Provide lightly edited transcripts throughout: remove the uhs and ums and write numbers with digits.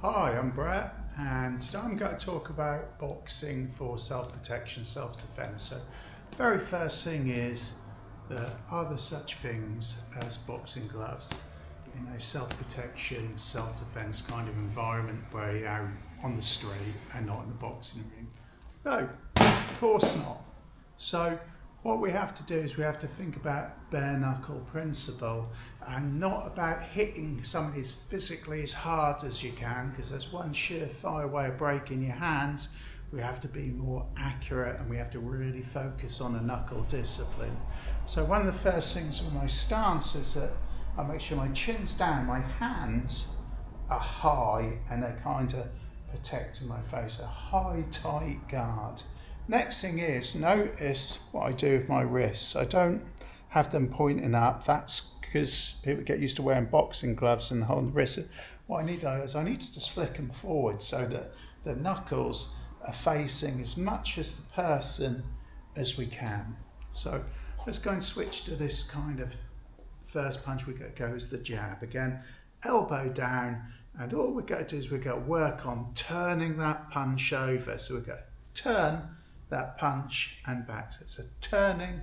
Hi, I'm Brett, and today I'm going to talk about boxing for self-protection, self-defense. So the very first thing is that are there such things as boxing gloves in a self-protection, self-defense kind of environment where you're out on the street and not in the boxing ring? No, of course not. So what we have to do is we have to think about bare knuckle principle and not about hitting somebody as physically as hard as you can, because there's one surefire way of breaking your hands. We have to be more accurate and we have to really focus on a knuckle discipline. So one of the first things with my stance is that I make sure my chin's down, my hands are high and they're kind of protecting my face, a high tight guard. Next thing is, notice what I do with my wrists. I don't have them pointing up. That's because people get used to wearing boxing gloves and holding the wrists. What I need is I need to just flick them forward so that the knuckles are facing as much as the person as we can. So let's go and switch to this kind of first punch. We go is the jab. Again, elbow down, and all we're going to do is we're going to work on turning that punch over. So we go turn that punch and back. So it's a turning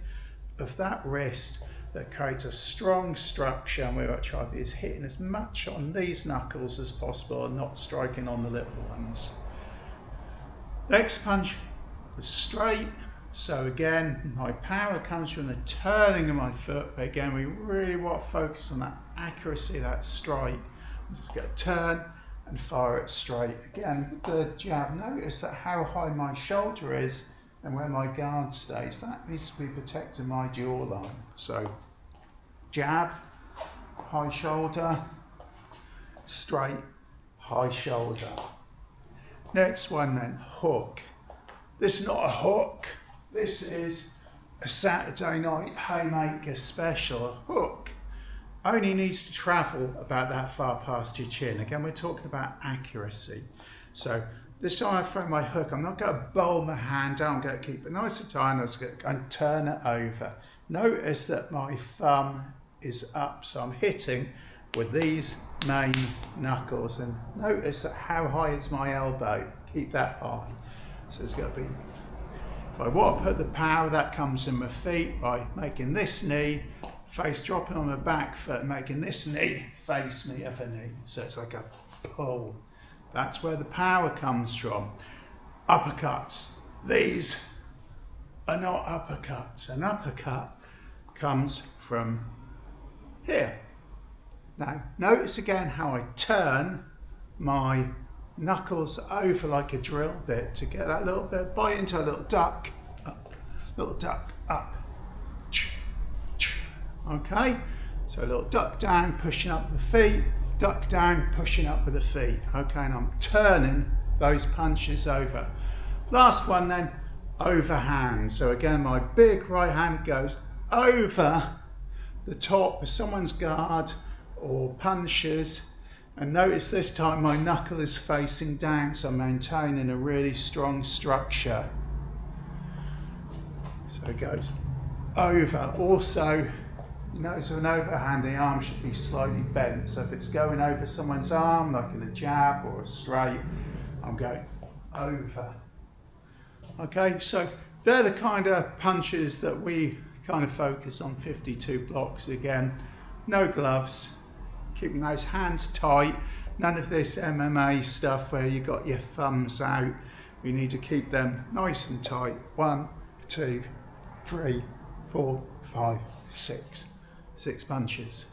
of that wrist that creates a strong structure, and we're going to try to be as hitting as much on these knuckles as possible and not striking on the little ones. Next punch is straight. So again, my power comes from the turning of my foot, but again, we really want to focus on that accuracy, that strike. Just get a turn and fire it straight. Again, with the jab, notice that how high my shoulder is and where my guard stays. That needs to be protecting my jawline. So jab, high shoulder, straight, high shoulder. Next one then, hook. This is not a hook. This is a Saturday night haymaker special. A hook only needs to travel about that far past your chin. Again, we're talking about accuracy. So this time I throw my hook, I'm not going to bowl my hand down, I'm going to keep it nice and tight, I'm just going to turn it over. Notice that my thumb is up, so I'm hitting with these main knuckles, and notice that how high is my elbow, keep that high. So it's going to be, if I want to put the power, that comes in my feet by making this knee face dropping on my back foot and making this knee face me other knee. So it's like a pull. That's where the power comes from. Uppercuts. These are not uppercuts. An uppercut comes from here. Now, notice again how I turn my knuckles over like a drill bit to get that little bit, bite into a little duck, up, okay? So a little duck down, pushing up the feet, duck down, pushing up with the feet, okay? And I'm turning those punches over. Last one then, overhand. So again, my big right hand goes over the top of someone's guard or punches. And notice this time my knuckle is facing down, so I'm maintaining a really strong structure. So it goes over. Also, you notice with an overhand, the arm should be slightly bent. So if it's going over someone's arm, like in a jab or a straight, I'm going over. Okay, so they're the kind of punches that we kind of focus on, 52 blocks. Again, no gloves. Keeping those hands tight, none of this MMA stuff where you got your thumbs out. We need to keep them nice and tight. 1, 2, 3, 4, 5, 6. 6 punches.